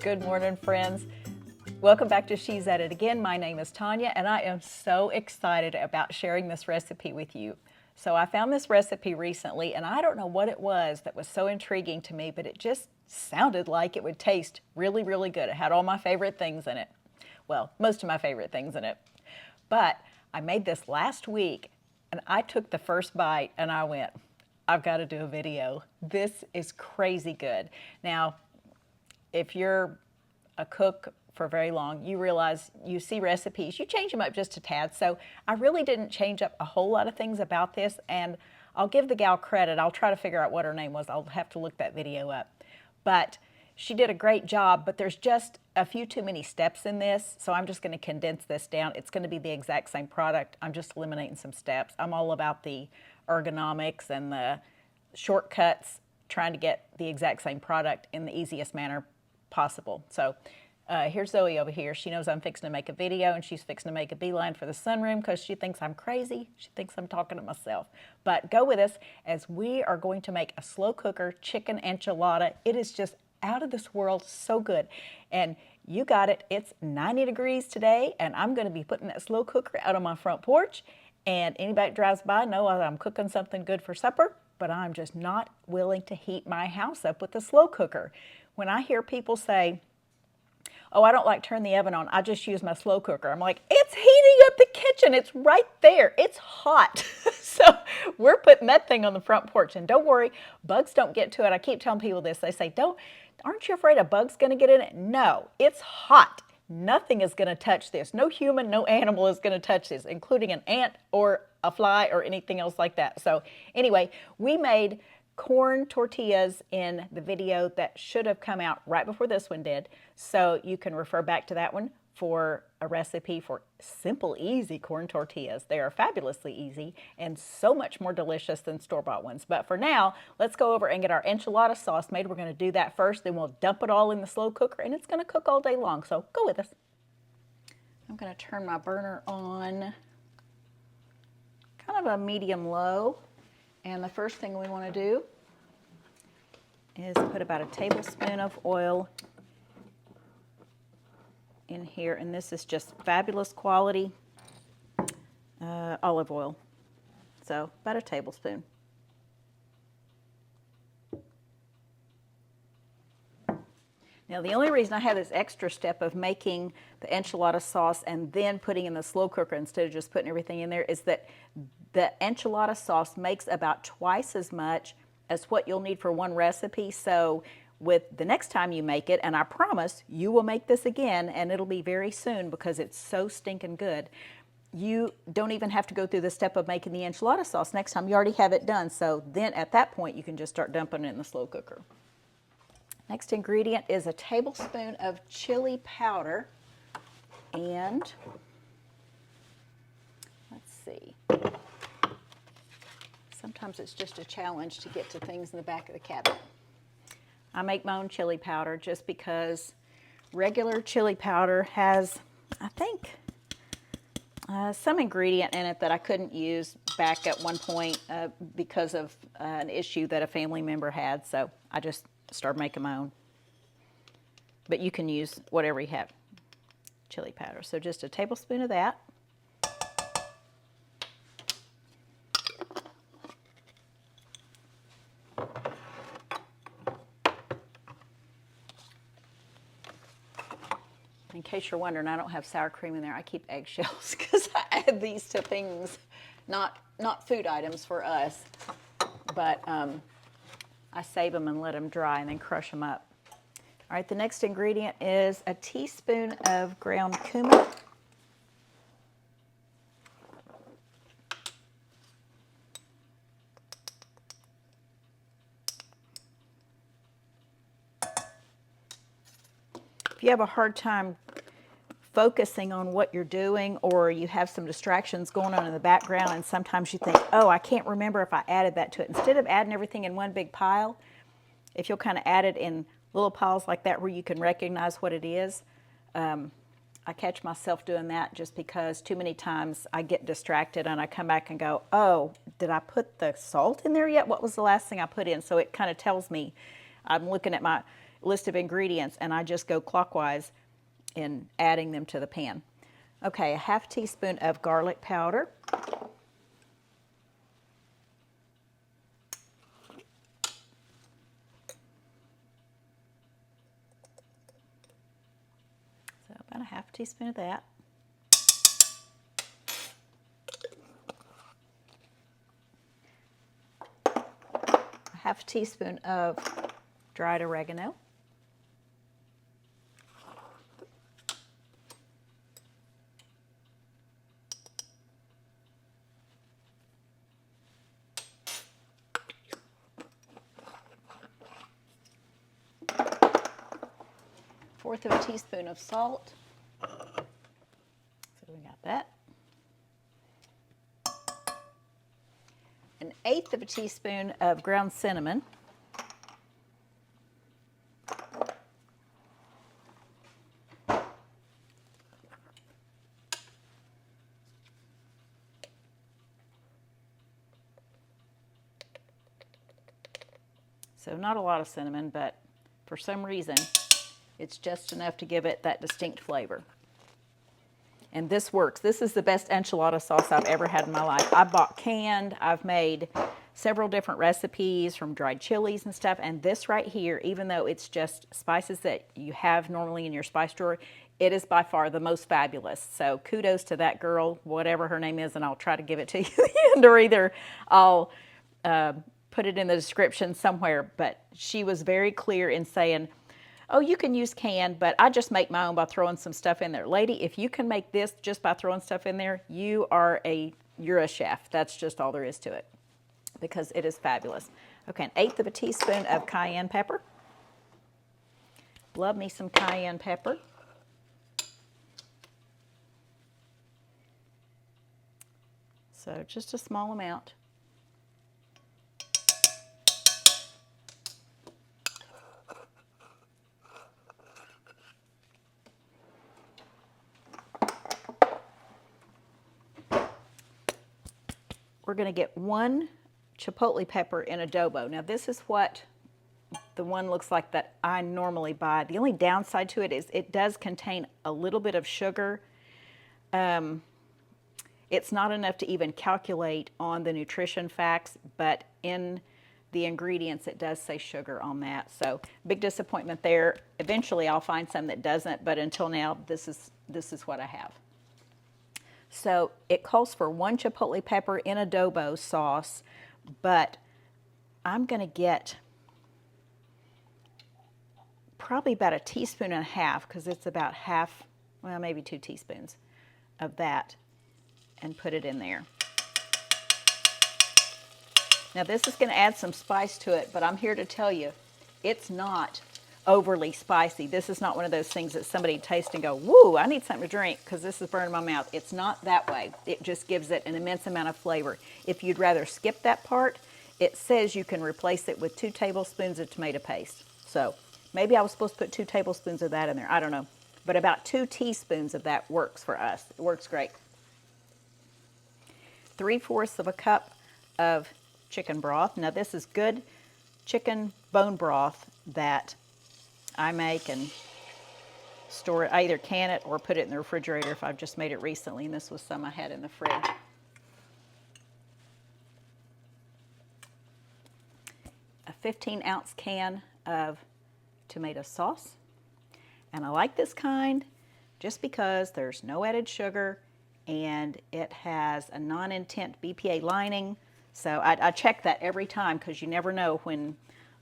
Good morning, friends. Welcome back to She's At It Again. My name is Tanya, and I am so excited about sharing this recipe with you. So I found this recipe recently, and I don't know what it was that was so intriguing to me, but it just sounded like it would taste really, really good. It had all my favorite things in it. Well, most of my favorite things in it. But I made this last week, and I took the first bite, and I went, I've got to do a video. This is crazy good. Now, if you're a cook for very long, you realize you see recipes, you change them up just a tad. So I really didn't change up a whole lot of things about this, and I'll give the gal credit. I'll try to figure out what her name was. I'll have to look that video up. But she did a great job, but there's just a few too many steps in this, so I'm just going to condense this down. It's going to be the exact same product. I'm just eliminating some steps. I'm all about the ergonomics and the shortcuts, trying to get the exact same product in the easiest manner possible. So here's Zoe over here. She knows I'm fixing to make a video, and she's fixing to make a beeline for the sunroom because she thinks I'm crazy. She thinks I'm talking to myself. But go with us as we are going to make a slow cooker chicken enchilada. It is just out of this world, so good. And you got it. It's 90 degrees today, and I'm going to be putting that slow cooker out on my front porch. And anybody that drives by knows I'm cooking something good for supper, but I'm just not willing to heat my house up with a slow cooker. When I hear people say, oh, I don't like turn the oven on, I just use my slow cooker, I'm like, it's heating up the kitchen. It's right there. It's hot. So we're putting that thing on the front porch. And don't worry, bugs don't get to it. I keep telling people this. They say, aren't you afraid a bug's going to get in it? No, it's hot. Nothing is going to touch this. No human, no animal is going to touch this, including an ant or a fly or anything else like that. So anyway, we made corn tortillas in the video that should have come out right before this one did. So you can refer back to that one for a recipe for simple, easy corn tortillas. They are fabulously easy and so much more delicious than store-bought ones. But for now, let's go over and get our enchilada sauce made. We're going to do that first, then we'll dump it all in the slow cooker, and it's going to cook all day long. So go with us. I'm going to turn my burner on kind of a medium-low. And the first thing we want to do is put about a tablespoon of oil in here. And this is just fabulous quality olive oil. So about a tablespoon. Now the only reason I have this extra step of making the enchilada sauce and then putting in the slow cooker instead of just putting everything in there is that the enchilada sauce makes about twice as much as what you'll need for one recipe. So with the next time you make it, and I promise you will make this again, and it'll be very soon because it's so stinking good, you don't even have to go through the step of making the enchilada sauce next time. You already have it done. So then at that point, you can just start dumping it in the slow cooker. Next ingredient is a tablespoon of chili powder, and let's see. Sometimes it's just a challenge to get to things in the back of the cabinet. I make my own chili powder just because regular chili powder has, I think, some ingredient in it that I couldn't use back at one point because of an issue that a family member had. So I just started making my own. But you can use whatever you have, chili powder. So just a tablespoon of that. In case you're wondering, I don't have sour cream in there. I keep eggshells because I add these to things, not food items for us, but I save them and let them dry and then crush them up. All right, the next ingredient is a teaspoon of ground cumin. If you have a hard time focusing on what you're doing, or you have some distractions going on in the background, and sometimes you think, oh, I can't remember if I added that to it. Instead of adding everything in one big pile, if you'll kind of add it in little piles like that where you can recognize what it is, I catch myself doing that just because too many times I get distracted and I come back and go, oh, did I put the salt in there yet? What was the last thing I put in? So it kind of tells me, I'm looking at list of ingredients, and I just go clockwise in adding them to the pan. Okay, a half teaspoon of garlic powder. So about a half teaspoon of that. A half teaspoon of dried oregano. Fourth of a teaspoon of salt. So we got that. An eighth of a teaspoon of ground cinnamon. So not a lot of cinnamon, but for some reason, it's just enough to give it that distinct flavor. And this works. This is the best enchilada sauce I've ever had in my life. I bought canned. I've made several different recipes from dried chilies and stuff. And this right here, even though it's just spices that you have normally in your spice drawer, it is by far the most fabulous. So kudos to that girl, whatever her name is, and I'll try to give it to you at the end, or either I'll put it in the description somewhere. But she was very clear in saying, oh, you can use canned, but I just make my own by throwing some stuff in there. Lady, if you can make this just by throwing stuff in there, you're a chef. That's just all there is to it, because it is fabulous. Okay, an eighth of a teaspoon of cayenne pepper. Love me some cayenne pepper. So just a small amount. We're going to get one chipotle pepper in adobo. Now this is what the one looks like that I normally buy. The only downside to it is it does contain a little bit of sugar. It's not enough to even calculate on the nutrition facts, but in the ingredients it does say sugar on that. So big disappointment there. Eventually I'll find some that doesn't, but until now this is what I have. So it calls for one chipotle pepper in adobo sauce, but I'm going to get probably about a teaspoon and a half, because it's about half, well, maybe 2 teaspoons of that, and put it in there. Now this is going to add some spice to it, but I'm here to tell you, it's not overly spicy. This is not one of those things that somebody tastes and go, woo, I need something to drink because this is burning my mouth. It's not that way. It just gives it an immense amount of flavor. If you'd rather skip that part, it says you can replace it with 2 tablespoons of tomato paste. So maybe I was supposed to put 2 tablespoons of that in there. I don't know. But about 2 teaspoons of that works for us. It works great. 3/4 of a cup of chicken broth. Now this is good chicken bone broth that I make and store it. I either can it or put it in the refrigerator if I've just made it recently, and this was some I had in the fridge. A 15-ounce can of tomato sauce. And I like this kind just because there's no added sugar and it has a non-intent BPA lining. So I check that every time, because you never know when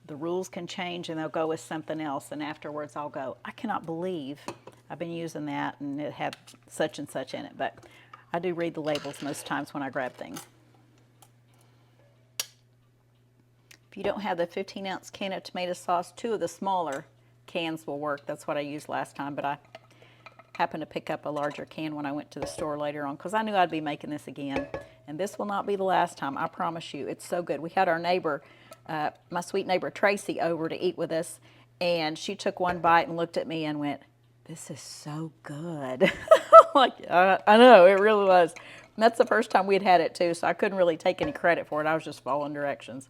the rules can change and they'll go with something else, and afterwards I'll go, I cannot believe I've been using that and it had such and such in it. But I do read the labels most times when I grab things. If you don't have the 15-ounce can of tomato sauce, 2 of the smaller cans will work. That's what I used last time, but I happened to pick up a larger can when I went to the store later on, because I knew I'd be making this again. And this will not be the last time, I promise you. It's so good. We had our neighbor, my sweet neighbor Tracy, over to eat with us, and she took one bite and looked at me and went, this is so good. Like, I know, it really was. And that's the first time we'd had it too, so I couldn't really take any credit for it. I was just following directions.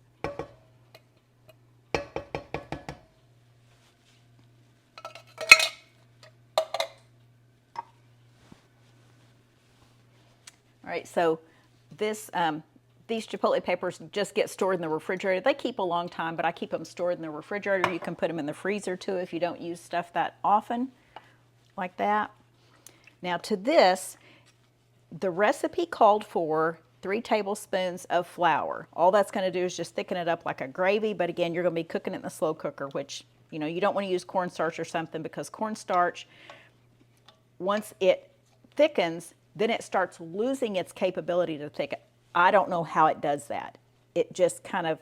right, so this, these chipotle peppers just get stored in the refrigerator. They keep a long time, but I keep them stored in the refrigerator. You can put them in the freezer too if you don't use stuff that often, like that. Now to this, the recipe called for 3 tablespoons of flour. All that's going to do is just thicken it up like a gravy, but again, you're going to be cooking it in the slow cooker, which, you know, you don't want to use cornstarch or something, because cornstarch, once it thickens, then it starts losing its capability to thicken. I don't know how it does that. It just kind of,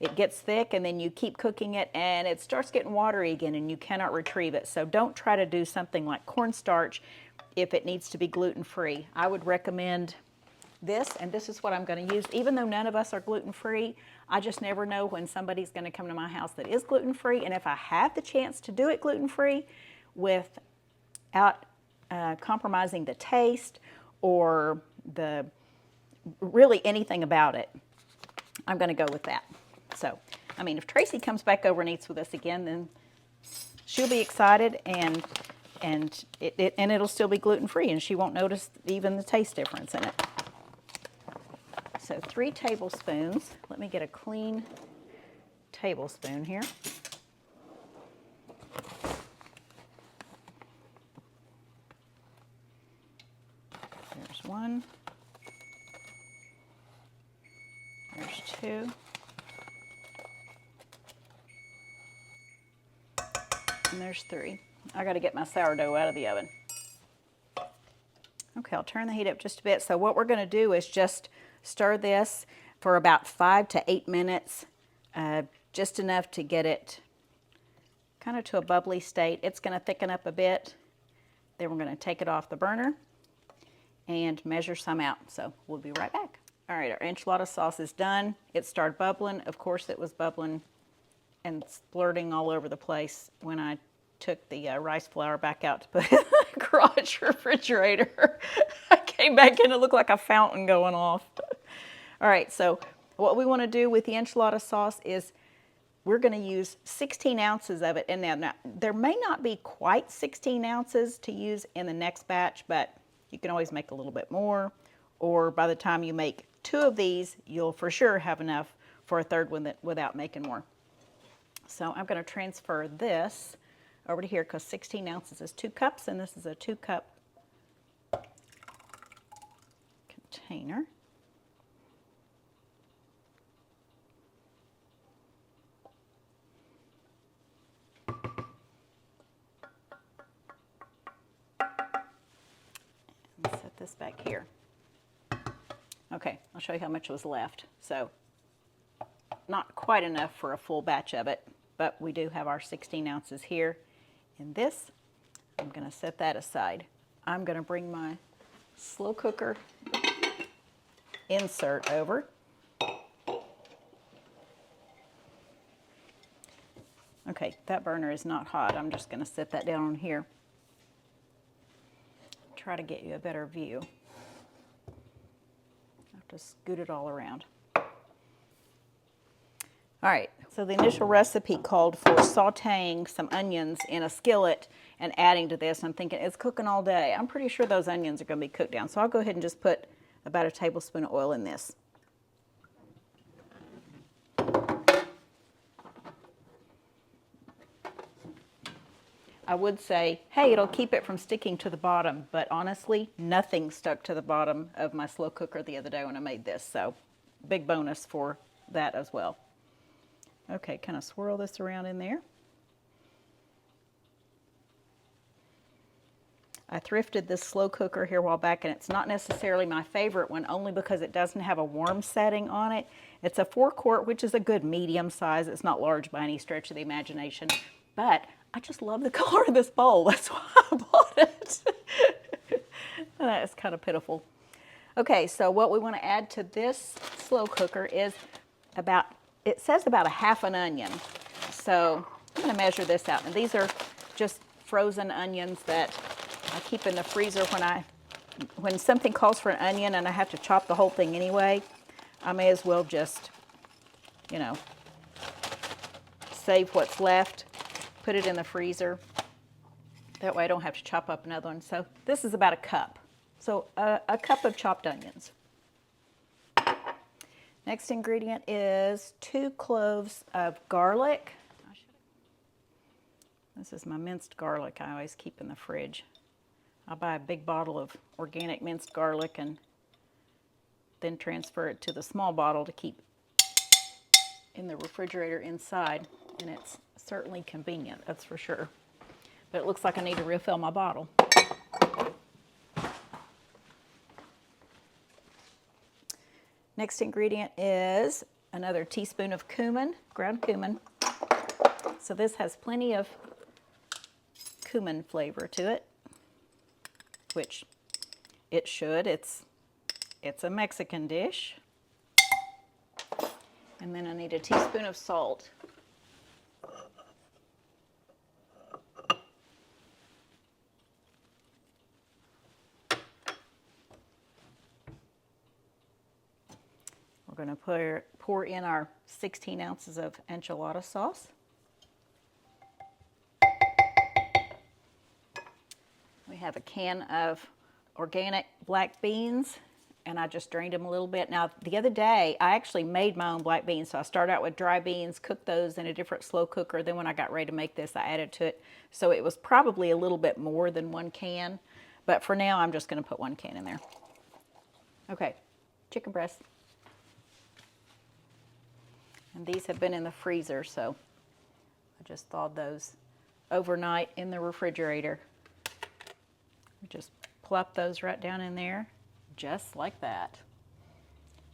it gets thick and then you keep cooking it and it starts getting watery again and you cannot retrieve it. So don't try to do something like cornstarch if it needs to be gluten-free. I would recommend this, and this is what I'm going to use. Even though none of us are gluten-free, I just never know when somebody's going to come to my house that is gluten-free, and if I have the chance to do it gluten-free without compromising the taste or the really anything about it, I'm going to go with that. So, I mean, if Tracy comes back over and eats with us again, then she'll be excited, and it'll still be gluten-free, and she won't notice even the taste difference in it. So 3 tablespoons. Let me get a clean tablespoon here. There's 1. There's 2. And there's 3. I got to get my sourdough out of the oven. Okay, I'll turn the heat up just a bit. So what we're going to do is just stir this for about 5 to 8 minutes, just enough to get it kind of to a bubbly state. It's going to thicken up a bit. Then we're going to take it off the burner and measure some out. So we'll be right back. All right, our enchilada sauce is done. It started bubbling. Of course, it was bubbling and splurting all over the place when I took the rice flour back out to put it in the garage refrigerator. I came back in, it looked like a fountain going off. All right, so what we want to do with the enchilada sauce is we're going to use 16 ounces of it. And now there may not be quite 16 ounces to use in the next batch, but you can always make a little bit more. Or by the time you make 2 of these, you'll for sure have enough for a third one without making more. So I'm going to transfer this over to here because 16 ounces is 2 cups, and this is a 2-cup container. And set this back here. Okay, I'll show you how much was left. So not quite enough for a full batch of it, but we do have our 16 ounces here. In this, I'm going to set that aside. I'm going to bring my slow cooker insert over. Okay, that burner is not hot. I'm just going to set that down on here. Try to get you a better view. I have to scoot it all around. All right, so the initial recipe called for sauteing some onions in a skillet and adding to this. I'm thinking it's cooking all day. I'm pretty sure those onions are going to be cooked down. So I'll go ahead and just put about a tablespoon of oil in this. I would say, hey, it'll keep it from sticking to the bottom, but honestly, nothing stuck to the bottom of my slow cooker the other day when I made this. So big bonus for that as well. Okay, kind of swirl this around in there. I thrifted this slow cooker here a while back, and it's not necessarily my favorite one, only because it doesn't have a warm setting on it. It's a 4-quart, which is a good medium size. It's not large by any stretch of the imagination, but I just love the color of this bowl. That's why I bought it. That's kind of pitiful. Okay, so what we want to add to this slow cooker is it says about a half an onion. So I'm going to measure this out. And these are just frozen onions that I keep in the freezer when something calls for an onion and I have to chop the whole thing anyway. I may as well just, you know, save what's left, put it in the freezer. That way I don't have to chop up another one. So this is about a cup. So a cup of chopped onions. Next ingredient is 2 cloves of garlic. This is my minced garlic I always keep in the fridge. I'll buy a big bottle of organic minced garlic and then transfer it to the small bottle to keep in the refrigerator inside. And it's certainly convenient, that's for sure. But it looks like I need to refill my bottle. Next ingredient is another teaspoon of cumin, ground cumin. So this has plenty of cumin flavor to it, which it should. It's a Mexican dish. And then I need a teaspoon of salt. We're going to pour in our 16 ounces of enchilada sauce. We have a can of organic black beans, and I just drained them a little bit. Now, the other day, I actually made my own black beans, so I started out with dry beans, cooked those in a different slow cooker. Then when I got ready to make this, I added to it. So it was probably a little bit more than 1 can, but for now, I'm just going to put 1 can in there. Okay, chicken breast. And these have been in the freezer, so I just thawed those overnight in the refrigerator. Just plop those right down in there, just like that.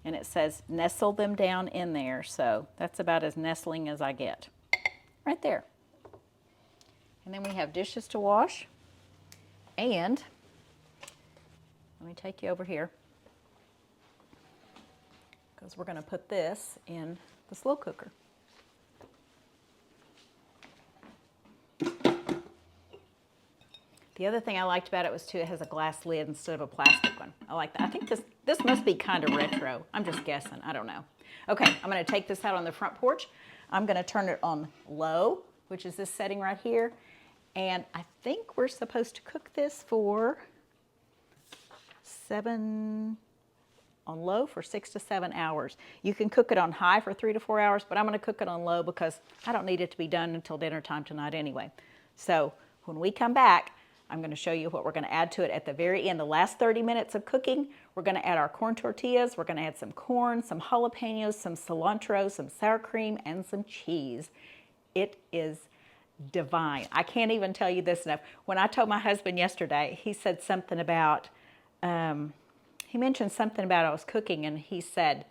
And it says nestle them down in there, so that's about as nestling as I get. Right there. And then we have dishes to wash. And let me take you over here, because we're going to put this in the slow cooker. The other thing I liked about it was too, it has a glass lid instead of a plastic one. I like that. I think this must be kind of retro. I'm just guessing. I don't know. Okay, I'm going to take this out on the front porch. I'm going to turn it on low, which is this setting right here. And I think we're supposed to cook this for 6 to 7 hours. You can cook it on high for 3 to 4 hours, but I'm going to cook it on low because I don't need it to be done until dinner time tonight anyway. So when we come back, I'm going to show you what we're going to add to it at the very end. The last 30 minutes of cooking, we're going to add our corn tortillas. We're going to add some corn, some jalapenos, some cilantro, some sour cream, and some cheese. It is divine. I can't even tell you this enough. When I told my husband yesterday, he said something about, he mentioned something about I was cooking, and he said,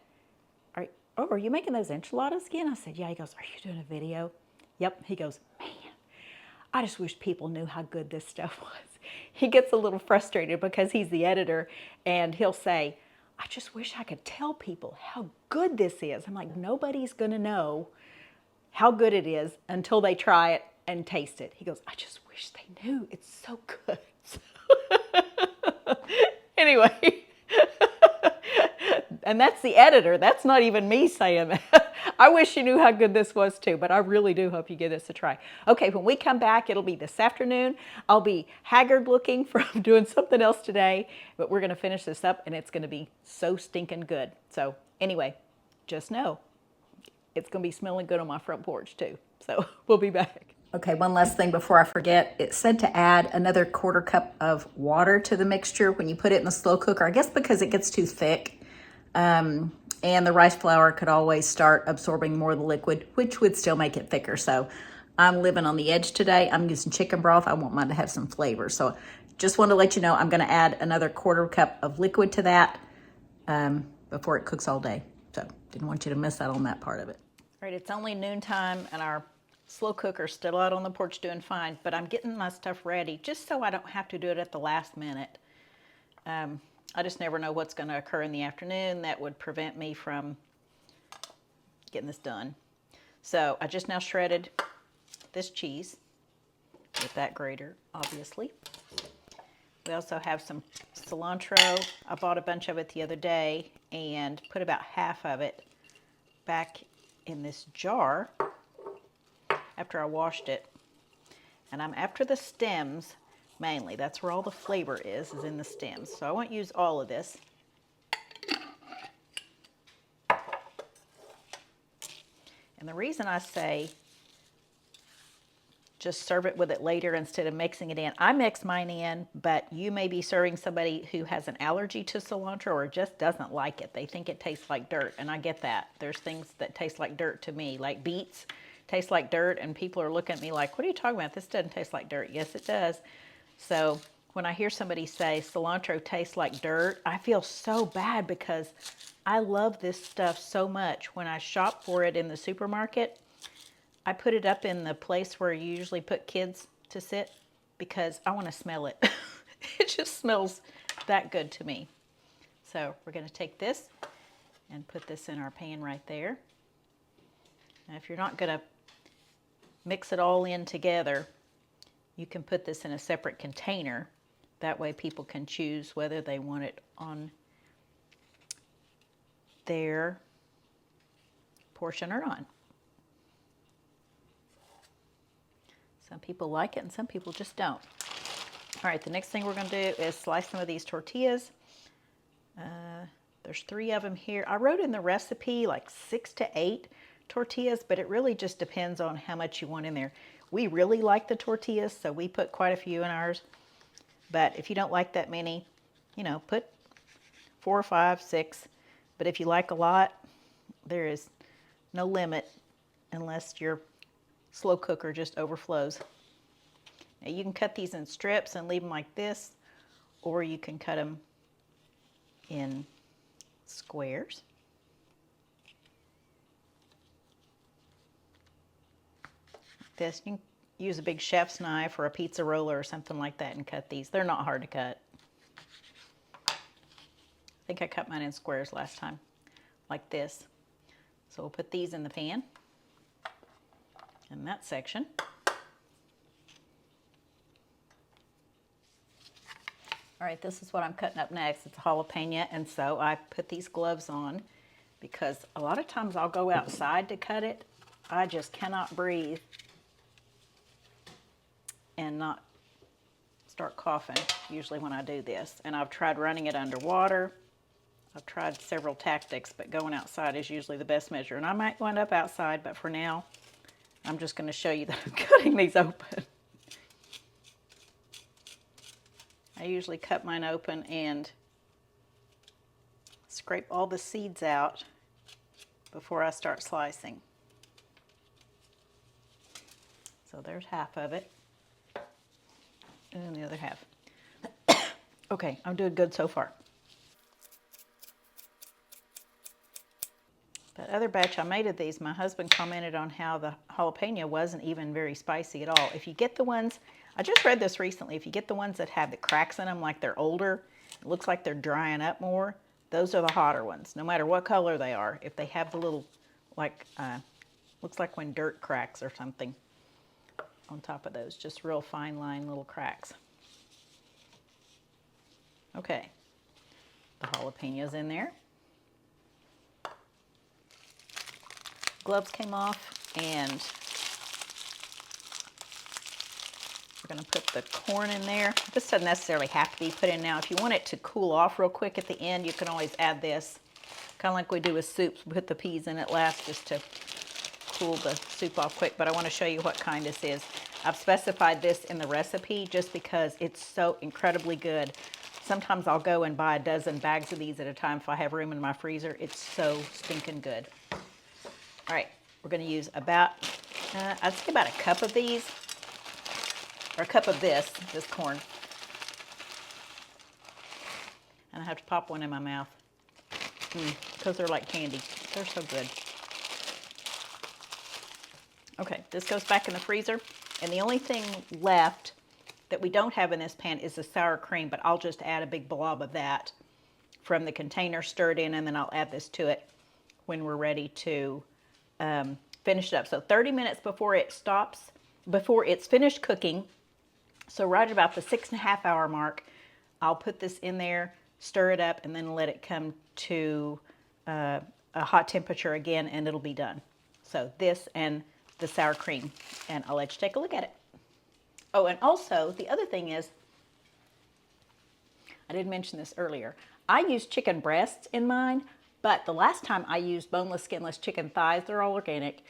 are you making those enchiladas again? I said, yeah. He goes, are you doing a video? Yep. He goes, man, I just wish people knew how good this stuff was. He gets a little frustrated because he's the editor, and he'll say, I just wish I could tell people how good this is. I'm like, nobody's going to know how good it is until they try it and taste it. He goes, I just wish they knew. It's so good. Anyway, and that's the editor. That's not even me saying that. I wish you knew how good this was too, but I really do hope you give this a try. Okay, when we come back, it'll be this afternoon. I'll be haggard looking from doing something else today, but we're going to finish this up, and it's going to be so stinking good. So anyway, just know it's going to be smelling good on my front porch too. So we'll be back. Okay, one last thing before I forget. It said to add another 1/4 cup of water to the mixture when you put it in the slow cooker. I guess because it gets too thick. And the rice flour could always start absorbing more of the liquid, which would still make it thicker. So I'm living on the edge today. I'm using chicken broth. I want mine to have some flavor. So just wanted to let you know I'm going to add another 1/4 cup of liquid to that before it cooks all day. So didn't want you to miss out on that part of it. All right, it's only noontime, and our slow cooker's still out on the porch doing fine, but I'm getting my stuff ready just so I don't have to do it at the last minute. I just never know what's going to occur in the afternoon that would prevent me from getting this done. So I just now shredded this cheese with that grater, obviously. We also have some cilantro. I bought a bunch of it the other day and put about half of it back in this jar after I washed it. And I'm after the stems mainly. That's where all the flavor is in the stems. So I won't use all of this. And the reason I say just serve it with it later instead of mixing it in. I mix mine in, but you may be serving somebody who has an allergy to cilantro or just doesn't like it. They think it tastes like dirt, and I get that. There's things that taste like dirt to me, like beets taste like dirt, and people are looking at me like, what are you talking about? This doesn't taste like dirt. Yes, it does. So when I hear somebody say cilantro tastes like dirt, I feel so bad because I love this stuff so much. When I shop for it in the supermarket, I put it up in the place where you usually put kids to sit because I want to smell it. It just smells that good to me. So we're going to take this and put this in our pan right there. Now, if you're not going to mix it all in together, you can put this in a separate container. That way people can choose whether they want it on their portion or not. Some people like it and some people just don't. All right, the next thing we're going to do is slice some of these tortillas. There's 3 of them here. I wrote in the recipe like 6 to 8 tortillas, but it really just depends on how much you want in there. We really like the tortillas, so we put quite a few in ours. But if you don't like that many, you know, put 4 or 5, 6. But if you like a lot, there is no limit unless your slow cooker just overflows. Now you can cut these in strips and leave them like this, or you can cut them in squares. This, you can use a big chef's knife or a pizza roller or something like that and cut these. They're not hard to cut. I think I cut mine in squares last time, like this. So we'll put these in the pan in that section. All right, this is what I'm cutting up next. It's a jalapeno, and so I put these gloves on because a lot of times I'll go outside to cut it. I just cannot breathe and not start coughing usually when I do this. And I've tried running it underwater. I've tried several tactics, but going outside is usually the best measure. And I might wind up outside, but for now, I'm just going to show you that I'm cutting these open. I usually cut mine open and scrape all the seeds out before I start slicing. So there's half of it, and then the other half. Okay, I'm doing good so far. That other batch I made of these, my husband commented on how the jalapeno wasn't even very spicy at all. If you get the ones, I just read this recently, if you get the ones that have the cracks in them, like they're older, it looks like they're drying up more, those are the hotter ones, no matter what color they are. If they have the little, like, looks like when dirt cracks or something on top of those, just real fine line little cracks. Okay, the jalapenos in there. Gloves came off, and we're going to put the corn in there. This doesn't necessarily have to be put in now. If you want it to cool off real quick at the end, you can always add this. Kind of like we do with soups. We put the peas in it last just to cool the soup off quick, but I want to show you what kind this is. I've specified this in the recipe just because it's so incredibly good. Sometimes I'll go and buy a dozen bags of these at a time if I have room in my freezer. It's so stinking good. All right, we're going to use about, I'd say about a cup of these, or a cup of this corn. And I have to pop one in my mouth because they're like candy. They're so good. Okay, this goes back in the freezer. And the only thing left that we don't have in this pan is the sour cream, but I'll just add a big blob of that from the container, stir it in, and then I'll add this to it when we're ready to finish it up. So 30 minutes before it stops, before it's finished cooking, so right about the 6.5 hour mark, I'll put this in there, stir it up, and then let it come to a hot temperature again, and it'll be done. So this and the sour cream, and I'll let you take a look at it. Oh, and also the other thing is, I did mention this earlier. I use chicken breasts in mine, but the last time I used boneless, skinless chicken thighs, they're all organic,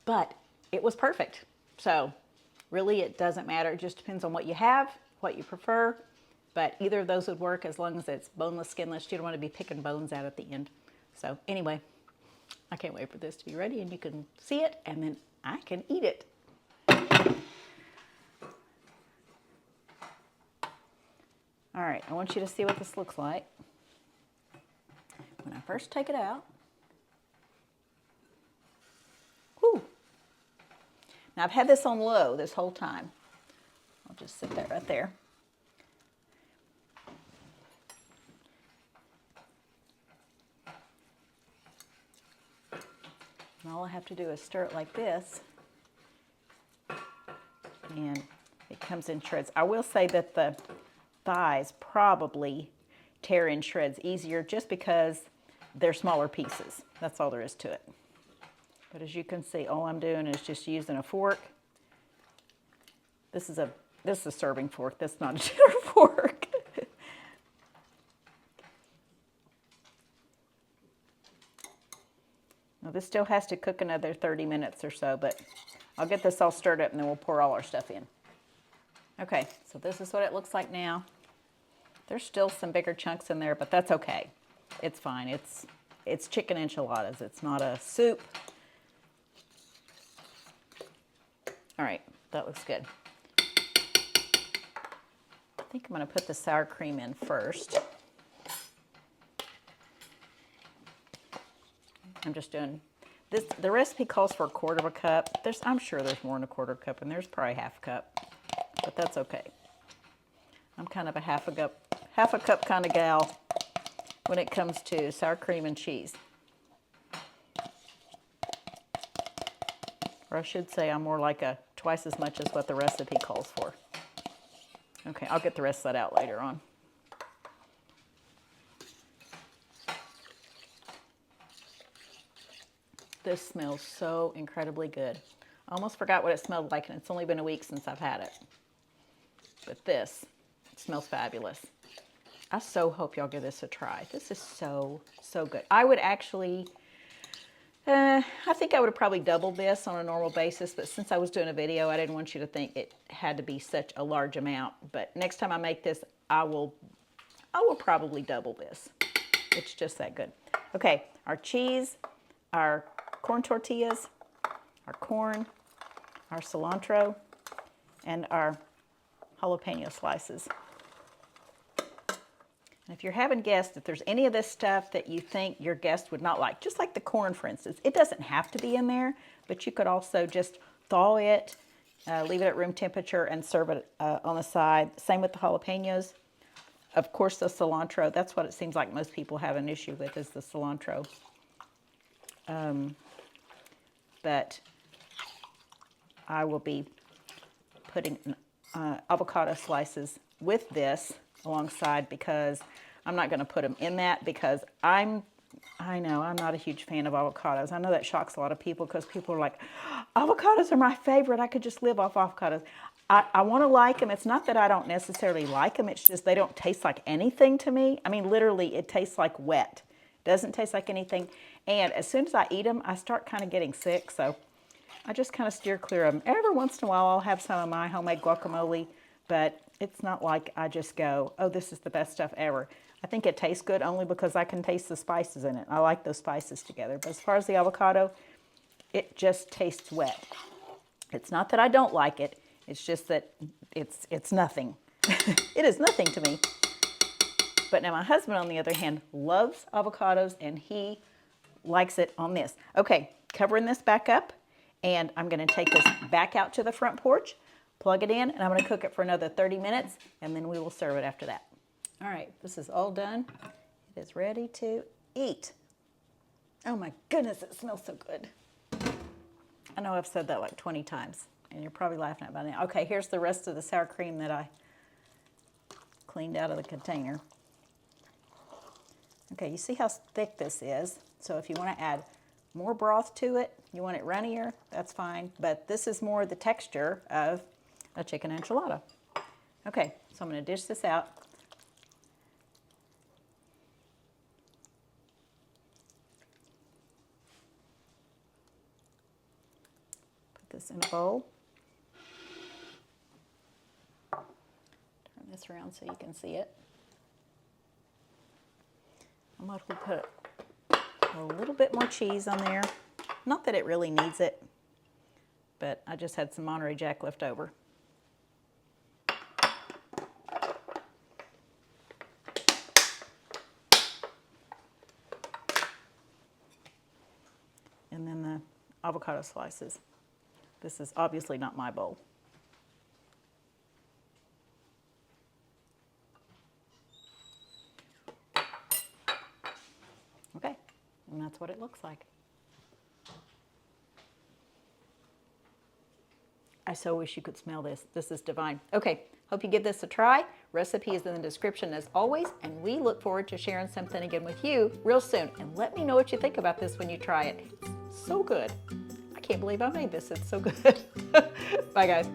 but it was perfect. So really it doesn't matter. It just depends on what you have, what you prefer, but either of those would work as long as it's boneless, skinless. You don't want to be picking bones out at the end. So anyway, I can't wait for this to be ready and you can see it and then I can eat it. All right, I want you to see what this looks like. When I first take it out, whew. Now I've had this on low this whole time. I'll just sit that right there. And all I have to do is stir it like this, and it comes in shreds. I will say that the thighs probably tear in shreds easier just because they're smaller pieces. That's all there is to it. But as you can see, all I'm doing is just using a fork. This is a serving fork. That's not a dinner fork. Now this still has to cook another 30 minutes or so, but I'll get this all stirred up and then we'll pour all our stuff in. Okay, so this is what it looks like now. There's still some bigger chunks in there, but that's okay. It's fine. It's chicken enchiladas. It's not a soup. All right, that looks good. I think I'm going to put the sour cream in first. I'm just doing this. The recipe calls for 1/4 cup. I'm sure there's more than 1/4 cup, and there's probably 1/2 cup, but that's okay. I'm kind of a half a cup kind of gal when it comes to sour cream and cheese. Or I should say I'm more like twice as much as what the recipe calls for. Okay, I'll get the rest of that out later on. This smells so incredibly good. I almost forgot what it smelled like, and it's only been a week since I've had it. But this smells fabulous. I so hope y'all give this a try. This is so, so good. I would actually, I think I would have probably doubled this on a normal basis, but since I was doing a video, I didn't want you to think it had to be such a large amount. But next time I make this, I will probably double this. It's just that good. Okay, our cheese, our corn tortillas, our corn, our cilantro, and our jalapeno slices. And if you haven't guessed, if there's any of this stuff that you think your guest would not like, just like the corn, for instance, it doesn't have to be in there, but you could also just thaw it, leave it at room temperature, and serve it on the side. Same with the jalapenos. Of course, the cilantro, that's what it seems like most people have an issue with, is the cilantro. But I will be putting avocado slices with this alongside, because I'm not going to put them in that, because I know I'm not a huge fan of avocados. I know that shocks a lot of people, because people are like, avocados are my favorite. I could just live off avocados. I want to like them. It's not that I don't necessarily like them. It's just they don't taste like anything to me. I mean, literally, it tastes like wet. It doesn't taste like anything. And as soon as I eat them, I start kind of getting sick. So I just kind of steer clear of them. Every once in a while, I'll have some of my homemade guacamole, but it's not like I just go, oh, this is the best stuff ever. I think it tastes good only because I can taste the spices in it. I like those spices together. But as far as the avocado, it just tastes wet. It's not that I don't like it. It's just that it's nothing. It is nothing to me. But now my husband, on the other hand, loves avocados, and he likes it on this. Okay, covering this back up, and I'm going to take this back out to the front porch, plug it in, and I'm going to cook it for another 30 minutes, and then we will serve it after that. All right, this is all done. It is ready to eat. Oh my goodness, it smells so good. I know I've said that like 20 times, and you're probably laughing at me now. Okay, here's the rest of the sour cream that I cleaned out of the container. Okay, you see how thick this is. So if you want to add more broth to it, you want it runnier, that's fine. But this is more the texture of a chicken enchilada. Okay, so I'm going to dish this out. this in a bowl. Turn this around so you can see it. I'm going to put a little bit more cheese on there. Not that it really needs it, but I just had some Monterey Jack left over. And then the avocado slices. This is obviously not my bowl. Okay, and that's what it looks like. I so wish you could smell this. This is divine. Okay, hope you give this a try. Recipe is in the description as always, and we look forward to sharing something again with you real soon. And let me know what you think about this when you try it. It's so good. I can't believe I made this. It's so good. Bye, guys.